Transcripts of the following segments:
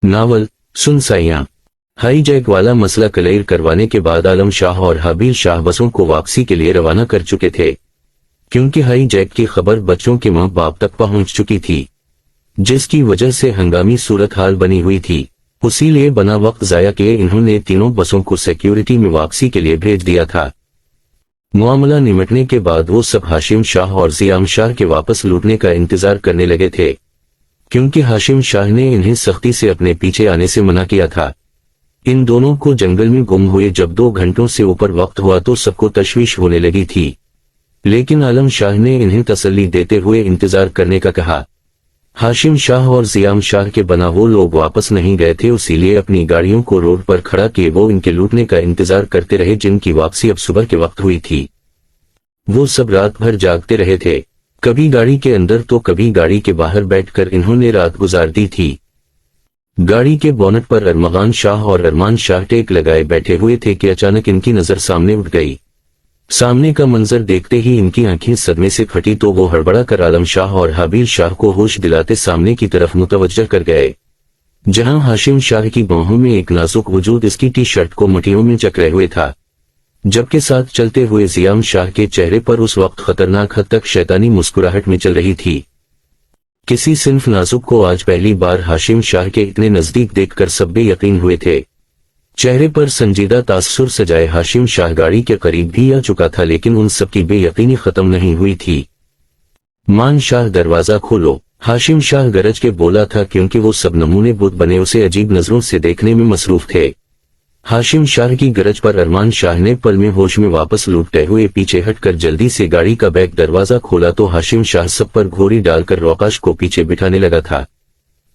Novel सुन साइयां। High Jack वाला मसला clear करवाने के बाद आलम शाह और हाबिल शाह बसों को वापसी के लिए रवाना कर चुके थे, क्योंकि हाई जैक की खबर बच्चों के मां बाप तक पहुंच चुकी थी, जिसकी वजह से हंगामी सूरत हाल बनी हुई थी। उसी लिए बना वक्त जाया किए इन्होंने तीनों बसों को सिक्योरिटी में वापसी के लिए भेज दिया था। मामला निमटने के बाद वो सब हाशिम शाह और जियाम शाह के वापस लौटने का इंतजार करने लगे थे, क्योंकि हाशिम शाह ने इन्हें सख्ती से अपने पीछे आने से मना किया था। इन दोनों को जंगल में गुम हुए जब 2 घंटों से ऊपर वक्त हुआ तो सबको तशवीश होने लगी थी, लेकिन आलम शाह ने इन्हें तसल्ली देते हुए इंतजार करने का कहा। हाशिम शाह और जियाम शाह के बना वो लोग वापस नहीं गए थे, इसीलिए अपनी गाड़ियों को रोड पर खड़ा किए वो इनके लूटने का इंतजार करते रहे, जिनकी वापसी अब सुबह के वक्त हुई थी। वो सब रात भर जागते रहे थे, कभी गाड़ी के अंदर तो कभी गाड़ी के बाहर बैठकर इन्होंने रात गुजार दी थी। गाड़ी के बोनट पर अरमगान शाह और अरमान शाह टेक लगाए बैठे हुए थे कि अचानक इनकी नजर सामने उठ गई। सामने का मंजर देखते ही इनकी आंखें सदमे से फटी तो वो हड़बड़ा कर आलम शाह और हाबिल शाह को होश दिलाते सामने की तरफ मुतवज्जह कर गए, जहां हाशिम शाह की बाहों में एक नाजुक वजूद इसकी टी शर्ट को मुठियों में जकड़े हुए था, जबकि साथ चलते हुए जियाम शाह के चेहरे पर उस वक्त खतरनाक हद तक शैतानी मुस्कुराहट में चल रही थी। किसी सिंफ नाजुक को आज पहली बार हाशिम शाह के इतने नजदीक देखकर सब बेयकीन हुए थे। चेहरे पर संजीदा तासुर सजाए हाशिम शाह गाड़ी के करीब भी आ चुका था, लेकिन उन सबकी बेयकीनी खत्म नहीं हुई थी। मान शाह दरवाजा खोलो, हाशिम शाह गरज के बोला था, क्योंकि वो सब नमूने बुत बने उसे अजीब नजरों से देखने में मसरूफ थे। हाशिम शाह की गरज पर अरमान शाह ने पल में होश में वापस लौटते हुए पीछे हटकर जल्दी से गाड़ी का बैक दरवाजा खोला तो हाशिम शाह सब पर घोरी डालकर रौकाश को पीछे बिठाने लगा था।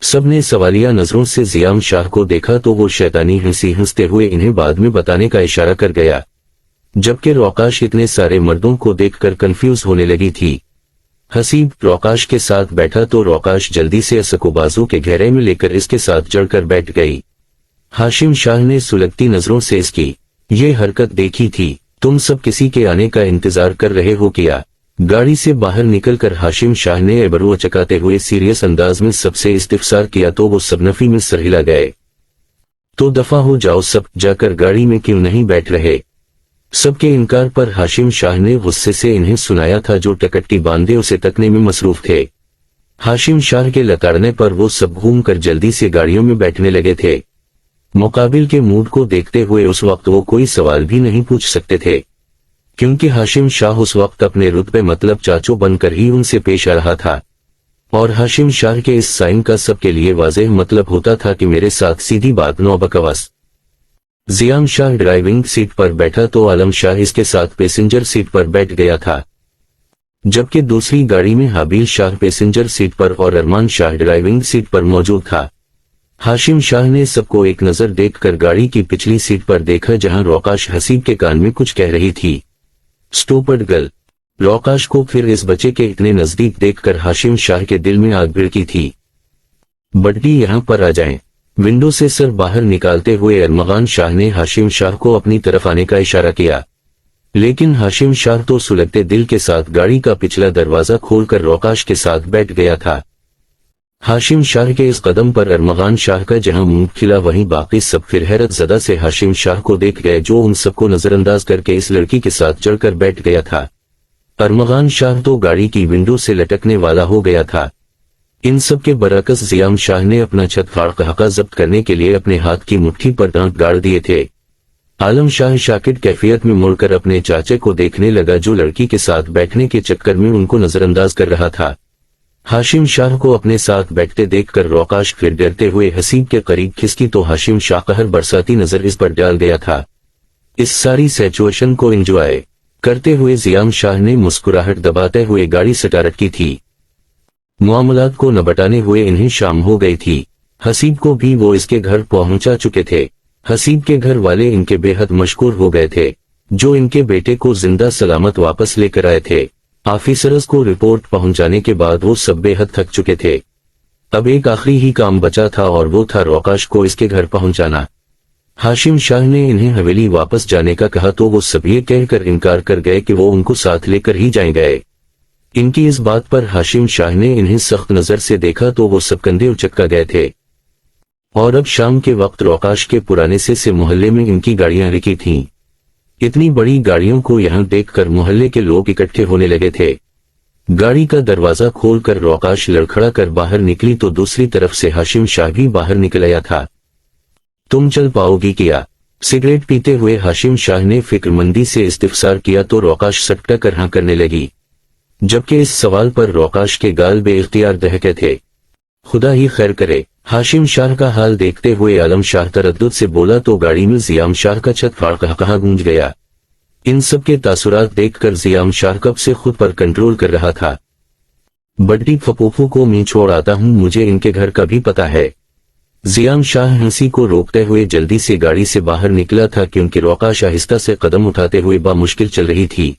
सबने सवालिया नजरों से जियाम शाह को देखा तो वो शैतानी हंसी हंसते हुए इन्हें बाद में बताने का इशारा कर गया, जबकि रौकाश इतने सारे मर्दों को देखकर कंफ्यूज होने लगी थी। हसीब रौकाश के साथ बैठा तो रौकाश जल्दी से असको बाजू के घेरे में लेकर इसके साथ जड़कर बैठ गई। हाशिम शाह ने सुलगती नजरों से इसकी ये हरकत देखी थी। तुम सब किसी के आने का इंतजार कर रहे हो क्या? गाड़ी से बाहर निकलकर हाशिम शाह ने एबरू चकाते हुए सीरियस अंदाज में सबसे इस्तिफसार किया तो वो सब नफी में सर हिला गए। तो दफा हो जाओ सब, जाकर गाड़ी में क्यों नहीं बैठ रहे? सबके इनकार पर हाशिम शाह ने गुस्से से इन्हें सुनाया था, जो टकट्टी बांधे उसे तकने में मसरूफ थे। हाशिम शाह के लताड़ने पर वो सब घूमकर जल्दी से गाड़ियों में बैठने लगे थे। मुकाबिल के मूड को देखते हुए उस वक्त वो कोई सवाल भी नहीं पूछ सकते थे, क्योंकि हाशिम शाह उस वक्त अपने रुतबे मतलब चाचो बनकर ही उनसे पेश आ रहा था, और हाशिम शाह के इस साइन का सबके लिए वाज़ेह मतलब होता था कि मेरे साथ सीधी बात नो बकवास। जियाम शाह ड्राइविंग सीट पर बैठा तो आलम शाह इसके साथ पैसेंजर सीट पर बैठ गया था, जबकि दूसरी गाड़ी में हाबिल शाह पैसेंजर सीट पर और अरमान शाह ड्राइविंग सीट पर मौजूद था। हाशिम शाह ने सबको एक नजर देखकर गाड़ी की पिछली सीट पर देखा, जहां रौकाश हसीब के कान में कुछ कह रही थी। Stupid girl. रौकाश को फिर इस बच्चे के इतने नजदीक देखकर हाशिम शाह के दिल में आग भिड़की थी। बड्डी यहां पर आ जाएं। विंडो से सर बाहर निकालते हुए अरमगान शाह ने हाशिम शाह को अपनी तरफ आने का इशारा किया, लेकिन हाशिम शाह तो सुलगते दिल के साथ गाड़ी का पिछला दरवाजा खोलकर रौकाश के साथ बैठ गया था। हाशिम शाह के इस कदम पर अरमगान शाह का जहां मुंह खिला, वहीं बाकी सब फिर हैरत ज़दा से हाशिम शाह को देख गए, जो उन सबको नजरअंदाज करके इस लड़की के साथ चढ़कर बैठ गया था। अरमगान शाह तो गाड़ी की विंडो से लटकने वाला हो गया था। इन सब के बरअक्स जियाम शाह ने अपना छत फाड़का जब्त करने के लिए अपने हाथ की मुट्ठी पर दांत गाड़ दिए थे। आलम शाह शाकिर कैफियत में मुड़कर अपने चाचे को देखने लगा, जो लड़की के साथ बैठने के चक्कर में उनको नजरअंदाज कर रहा था। हाशिम शाह को अपने साथ बैठते देखकर रौकाश फिर डरते हुए हसीब के करीब खिसकी तो हाशिम शाह कहर बरसाती नजर इस पर डाल गया था। इस सारी सिचुएशन को एंजॉय करते हुए जियाम शाह ने मुस्कुराहट दबाते हुए गाड़ी स्टार्ट की थी। मामलात को नबटाने हुए इन्हें शाम हो गई थी। हसीब को भी वो इसके घर पहुंचा चुके थे। हसीब के घर वाले इनके बेहद मशहूर हो गए थे, जो इनके बेटे को जिंदा सलामत वापस लेकर आए थे। ऑफिसर्स को रिपोर्ट पहुंचाने के बाद वो सब बेहद थक चुके थे। अब एक आखिरी ही काम बचा था, और वो था रौकाश को इसके घर पहुंचाना। हाशिम शाह ने इन्हें हवेली वापस जाने का कहा तो वो सब ये कहकर इनकार कर गए कि वो उनको साथ लेकर ही जाएंगे। इनकी इस बात पर हाशिम शाह ने इन्हें सख्त नजर से देखा तो वो सब कंधे उचक्का गए थे। और अब शाम के वक्त रोकाश के पुराने से मोहल्ले में इनकी गाड़ियां रुकी थीं। इतनी बड़ी गाड़ियों को यहां देखकर मोहल्ले के लोग इकट्ठे होने लगे थे। गाड़ी का दरवाजा खोलकर रोकाश लड़खड़ा कर बाहर निकली तो दूसरी तरफ से हाशिम शाह भी बाहर निकल आया था। तुम चल पाओगी क्या? सिगरेट पीते हुए हाशिम शाह ने फिक्रमंदी से इस्तिफसार किया तो रोकाश सटका कर हाँ करने लगी, जबकि इस सवाल पर रोकाश के गाल बेइख्तियार दहके थे। खुदा ही खैर करे। हाशिम शाह का हाल देखते हुए आलम शाह तरद्दुद से बोला तो गाड़ी में जियाम शाह का छत फाड़ कहा गूंज गया। इन सब के तासुरात देखकर जियाम शाह कब से खुद पर कंट्रोल कर रहा था। बड्डी फपूफू को मैं छोड़ आता हूं, मुझे इनके घर का भी पता है। जियाम शाह हंसी को रोकते हुए जल्दी से गाड़ी से बाहर निकला था, क्योंकि रोकाश आहिस्ता से कदम उठाते हुए बामुश्किल चल रही थी,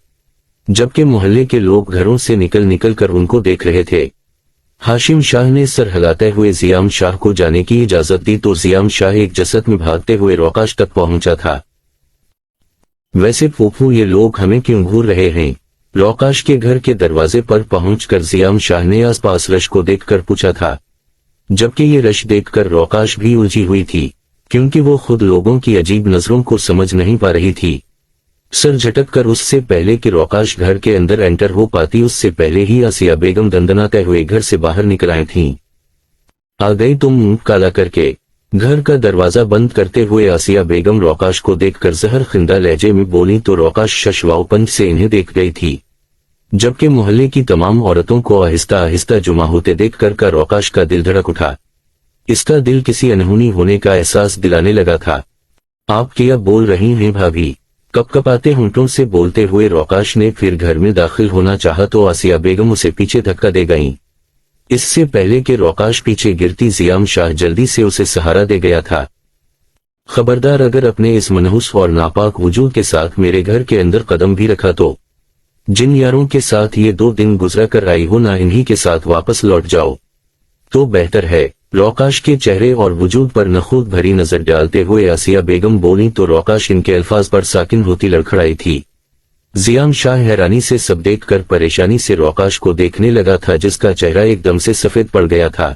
जबकि मोहल्ले के लोग घरों से निकल कर उनको देख रहे थे। हाशिम शाह ने सर हिलाते हुए जियाम शाह को जाने की इजाजत दी तो जियाम शाह एक जसत में भागते हुए रोकाश तक पहुंचा था। वैसे फूफू, ये लोग हमें क्यों घूर रहे हैं? रोकाश के घर के दरवाजे पर पहुंचकर जियाम शाह ने आसपास रश को देखकर पूछा था, जबकि ये रश देखकर रोकाश भी उलझी हुई थी, क्योंकि वो खुद लोगों की अजीब नजरों को समझ नहीं पा रही थी। सर झटक कर उससे पहले कि रोकाश घर के अंदर एंटर हो पाती, उससे पहले ही आसिया बेगम दंदनाते हुए घर से बाहर निकल आई थीं। आ गई तुम, मुंह काला करके। घर का दरवाजा बंद करते हुए आसिया बेगम रोकाश को देखकर जहर खिंदा लहजे में बोली तो रोकाश शशवाउपन से इन्हें देख गई थी, जबकि मोहल्ले की तमाम औरतों को आहिस्ता आहिस्ता जुमा होते देखकर का रोकाश का दिल धड़क उठा। इसका दिल किसी अनहोनी होने का एहसास दिलाने लगा था। आप क्या बोल रही हैं भाभी? कपकपाते होंठों से बोलते हुए रोकाश ने फिर घर में दाखिल होना चाहा तो आसिया बेगम उसे पीछे धक्का दे गईं। इससे पहले कि रोकाश पीछे गिरती, जियाम शाह जल्दी से उसे सहारा दे गया था। खबरदार, अगर अपने इस मनहूस और नापाक वजूद के साथ मेरे घर के अंदर कदम भी रखा तो जिन यारों के साथ ये 2 दिन गुजरा कर आई हो ना, इन्हीं के साथ वापस लौट जाओ तो बेहतर है। रोकाश के चेहरे और वजूद पर नखूद भरी नजर डालते हुए आसिया बेगम बोली तो रोकाश इनके अल्फाज पर साकिन होती लड़खड़ाई थी। जियाम शाह हैरानी से सब देखकर परेशानी से रोकाश को देखने लगा था, जिसका चेहरा एकदम से सफेद पड़ गया था।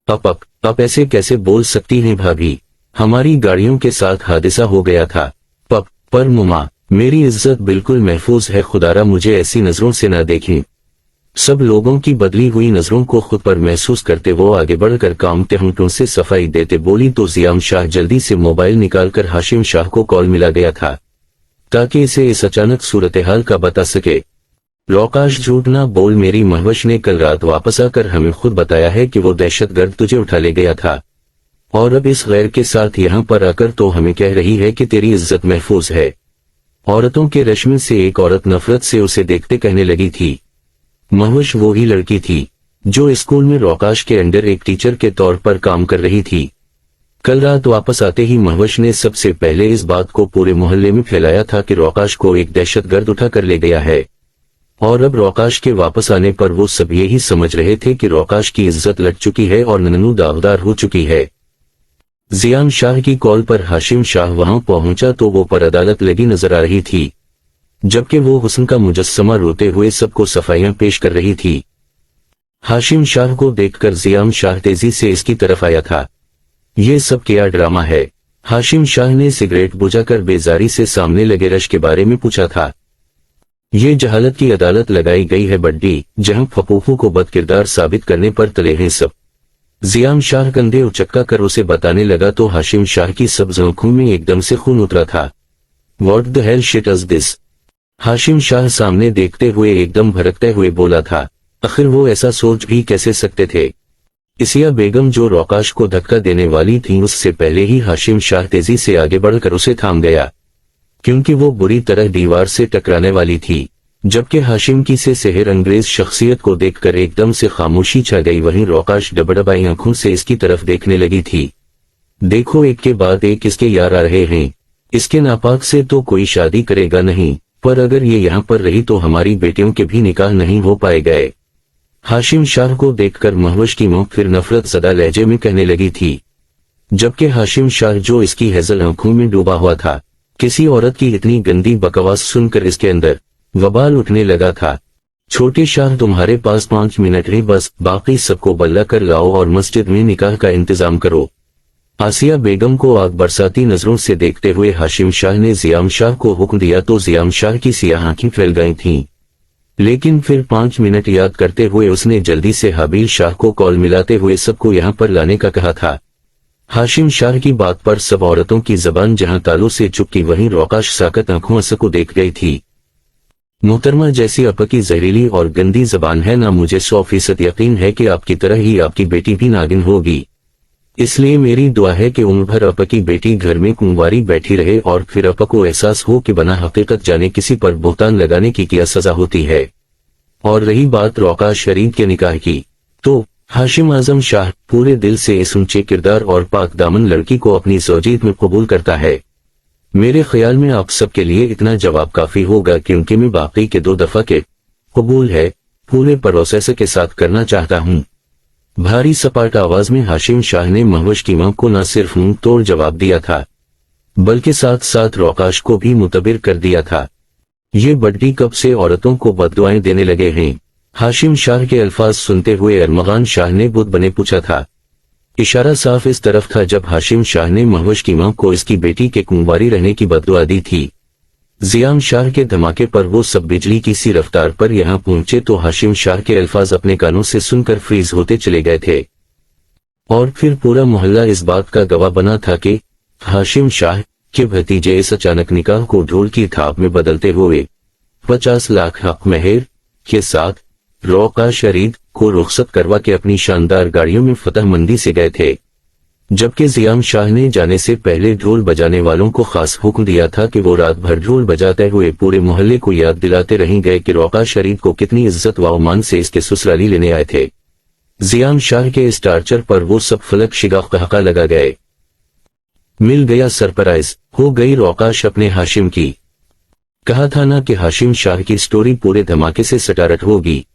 आप ऐसे कैसे बोल सकती हैं भाभी? हमारी गाड़ियों के साथ हादसा हो गया था। पर मुमा, मेरी इज्जत बिल्कुल महफूज है, खुदारा मुझे ऐसी नजरों से न देखें। सब लोगों की बदली हुई नजरों को खुद पर महसूस करते वो आगे बढ़कर कांपते होंठों से सफाई देते बोली तो जियाम शाह जल्दी से मोबाइल निकालकर हाशिम शाह को कॉल मिला गया था, ताकि इसे इस अचानक सूरत हाल का बता सके। रोकाश, झूठ ना बोल, मेरी महवश ने कल रात वापस आकर हमें खुद बताया है कि वो दहशतगर्द तुझे उठा ले गया था, और अब इस गैर के साथ यहाँ पर आकर तो हमें कह रही है कि तेरी इज्जत महफूज है। औरतों के रश में से एक औरत नफरत से उसे देखते कहने लगी थी। महवश वो ही लड़की थी जो स्कूल में रोकाश के अंडर एक टीचर के तौर पर काम कर रही थी। कल रात वापस आते ही महवश ने सबसे पहले इस बात को पूरे मोहल्ले में फैलाया था कि रोकाश को एक दहशतगर्द उठा कर ले गया है, और अब रोकाश के वापस आने पर वो सब यही समझ रहे थे कि रोकाश की इज्जत लट चुकी है और नन्नू दागदार हो चुकी है। जियाम शाह की कॉल पर हाशिम शाह वहां पहुंचा तो वो पर अदालत लगी नजर आ रही थी, जबकि वो हुस्न का मुजस्समा रोते हुए सबको सफाइयां पेश कर रही थी। हाशिम शाह को देखकर जियाम शाह तेजी से इसकी तरफ आया था। ये सब क्या ड्रामा है? हाशिम शाह ने सिगरेट बुझाकर बेजारी से सामने लगे रश के बारे में पूछा था। ये जहालत की अदालत लगाई गई है बड्डी, जहां फपूफू को बदकिरदार साबित करने पर तले हैं सब। जियाम शाह कंधे उचक्का कर उसे बताने लगा तो हाशिम शाह की सब्ज आंखों में एकदम से खून उतरा था। What the hell shit is this? Hashim Shah सामने देखते हुए एकदम भड़कते हुए बोला था। आखिर वो ऐसा सोच भी कैसे सकते थे? आसिया बेगम जो रोकाश को धक्का देने वाली थी, उससे पहले ही हाशिम शाह तेजी से आगे बढ़कर उसे थाम गया, क्योंकि वो बुरी तरह दीवार से टकराने वाली थी। जबकि हाशिम की से सेहर अंग्रेज शख्सियत को देखकर एकदम से खामोशी छा गई, वहीं रोकाश डबडबाई आंखों से इसकी तरफ देखने लगी थी। देखो, एक के बाद एक इसके यार आ रहे हैं। इसके नापाक से तो कोई शादी करेगा नहीं, पर अगर ये यहाँ पर रही तो हमारी बेटियों के भी निकाह नहीं हो पाए गए। हाशिम शाह को देखकर महवश की मुंह फिर नफरत ज़दा लहजे में कहने लगी थी, जबकि हाशिम शाह जो इसकी हेजल आंखों में डूबा हुआ था, किसी औरत की इतनी गंदी बकवास सुनकर इसके अंदर वबाल उठने लगा था। छोटे शाह, तुम्हारे पास 5 मिनट है बस, बाकी सबको बल्ला कर लाओ और मस्जिद में निकाह का इंतजाम करो। आसिया बेगम को आग बरसाती नजरों से देखते हुए हाशिम शाह ने जियाम शाह को हुक्म दिया तो जियाम शाह की सियाह आंखें फैल गई थीं। लेकिन फिर 5 मिनट याद करते हुए उसने जल्दी से हाबिल शाह को कॉल मिलाते हुए सबको यहां पर लाने का कहा था। हाशिम शाह की बात पर सब औरतों की जबान जहां तालों से चुपकी वहीं रौकाश साकत आंखों को देख गई थी। मोहतरमा जैसी आपा की जहरीली और गंदी जबान है ना, मुझे 100% यकीन है कि आपकी तरह ही आपकी बेटी भी नागिन होगी। इसलिए मेरी दुआ है कि उम्र भर आपा की बेटी घर में कुंवारी बैठी रहे और फिर आपा को एहसास हो कि बना हकीकत जाने किसी पर बोहतान लगाने की क्या सजा होती है। और रही बात रौकाश शरीफ के निकाह की, तो हाशिम आजम शाह पूरे दिल से इस ऊंचे किरदार और पाक दामन लड़की को अपनी ज़ौजियत में कबूल करता है। मेरे ख्याल में आप सबके लिए इतना जवाब काफी होगा, क्योंकि मैं बाकी के 2 दफा के कबूल है पूरे प्रोसेस के साथ करना चाहता हूं। भारी सपाट आवाज में हाशिम शाह ने महवश की मां को न सिर्फ मुंह तोड़ जवाब दिया था, बल्कि साथ साथ रौकाश को भी मुतबिर कर दिया था। ये बड्डी कब से औरतों को बद्दुआएं देने लगे हैं? हाशिम शाह के अल्फाज सुनते हुए अरमगान शाह ने बुत बने पूछा था। इशारा साफ इस तरफ था जब हाशिम शाह ने महवश की मां को इसकी बेटी के कुंवारी रहने की बद्दुआ दी थी। जियाम शाह के धमाके पर वो सब बिजली की सी रफ्तार पर यहां पहुंचे तो हाशिम शाह के अल्फाज अपने कानों से सुनकर फ्रीज होते चले गए थे। और फिर पूरा मोहल्ला इस बात का गवाह बना था कि हाशिम शाह के भतीजे इस अचानक निकाह को ढोल की थाप में बदलते हुए 50 लाख हक मेहर के साथ रौकाश शरीफ को रुखसत करवा के अपनी शानदार गाड़ियों में फतह मंदी से गए थे। जबकि जियाम शाह ने जाने से पहले ढोल बजाने वालों को खास हुक्म दिया था कि वो रात भर ढोल बजाते हुए पूरे मोहल्ले को याद दिलाते रह गए कि रौकाश शरीफ को कितनी इज्जत व मान से इसके ससुराली लेने आए थे। जियाम शाह के इस टार्चर पर वो सब फलक शिगाफ कहका लगा गए। मिल गया सरप्राइज, हो गई रौकाश अपने हाशिम की। कहा था ना कि हाशिम शाह की स्टोरी पूरे धमाके से सटारट होगी।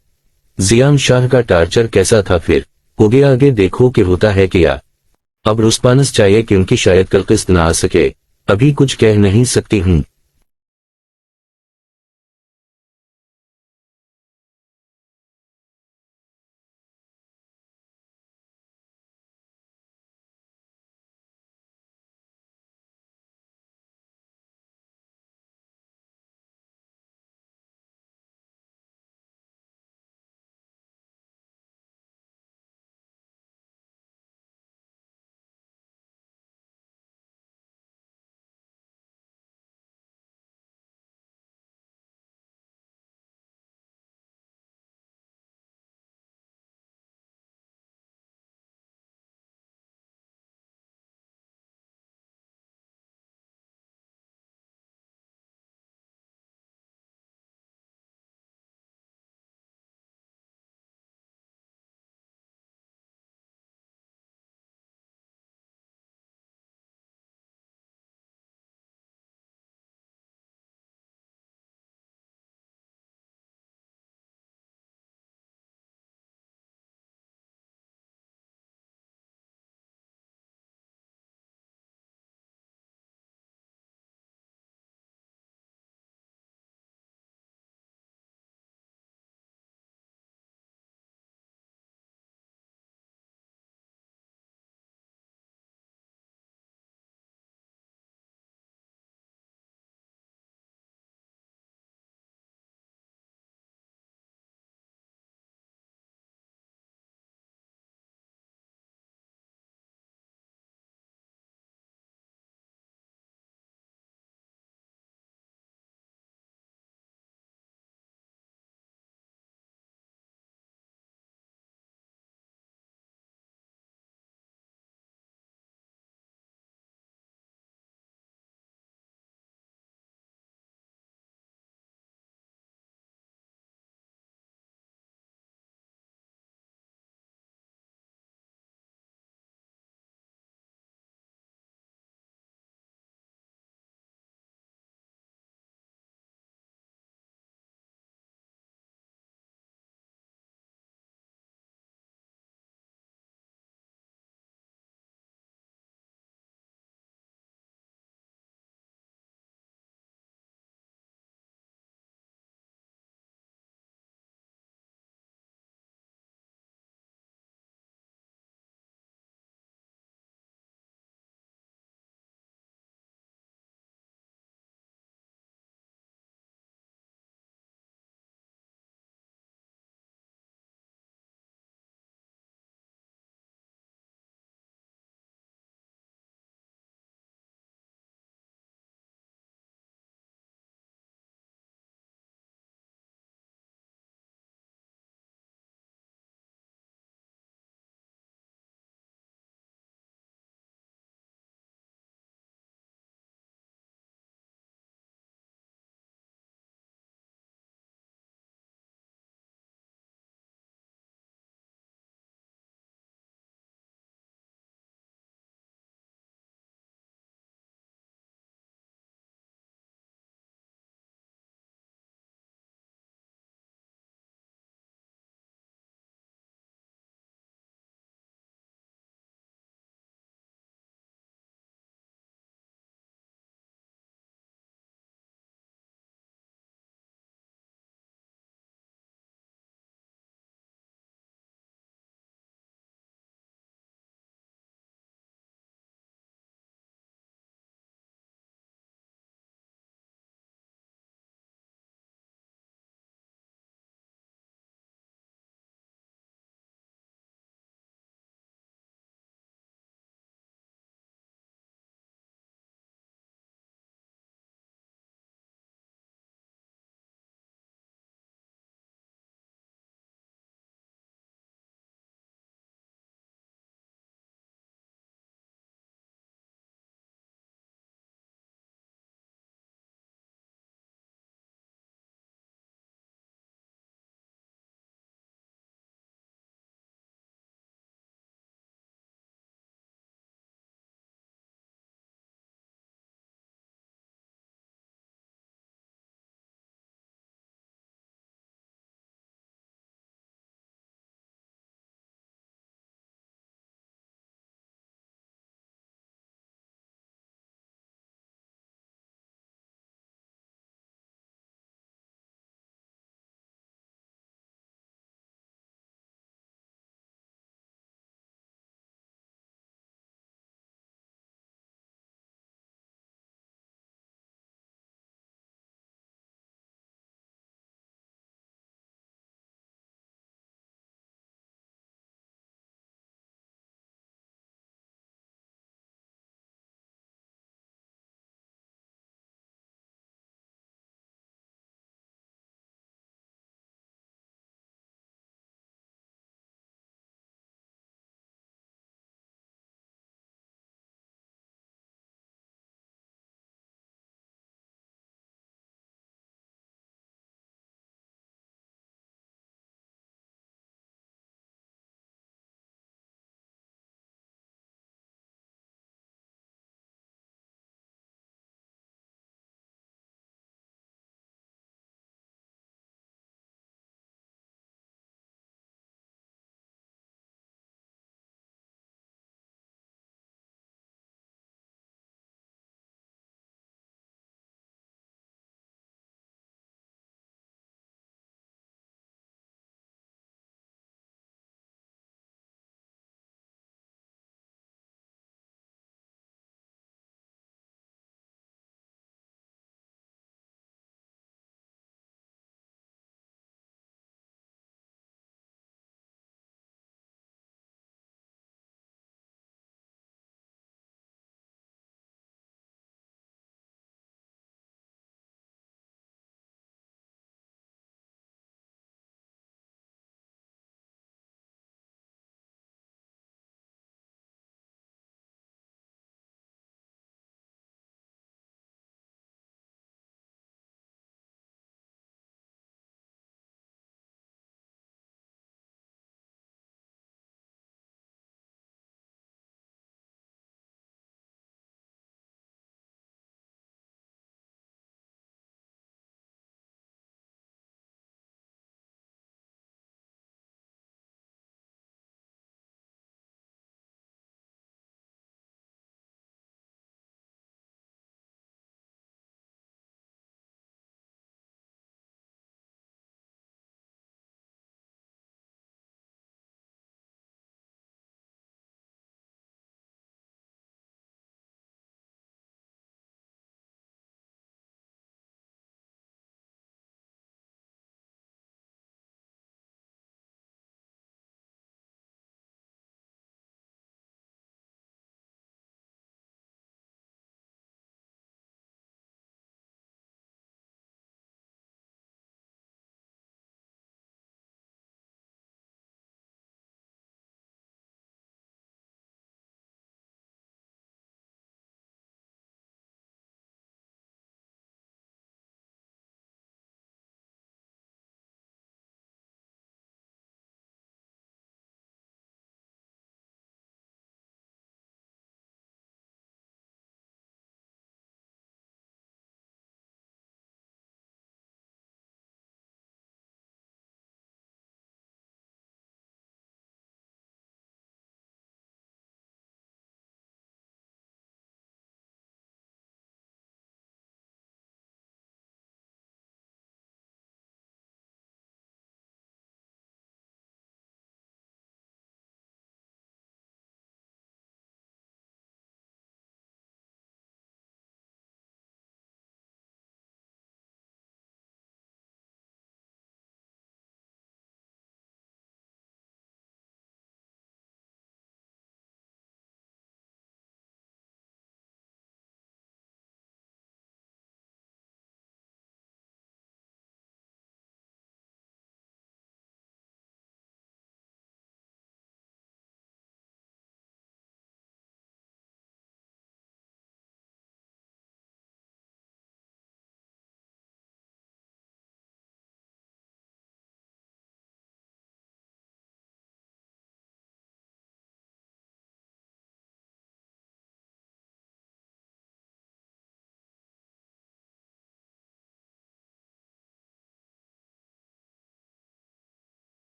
जियाम शाह का टार्चर कैसा था फिर? हो गया, आगे देखो कि होता है क्या। अब रुस्पानस चाहिए क्योंकि शायद कल किस्त ना आ सके, अभी कुछ कह नहीं सकती हूँ।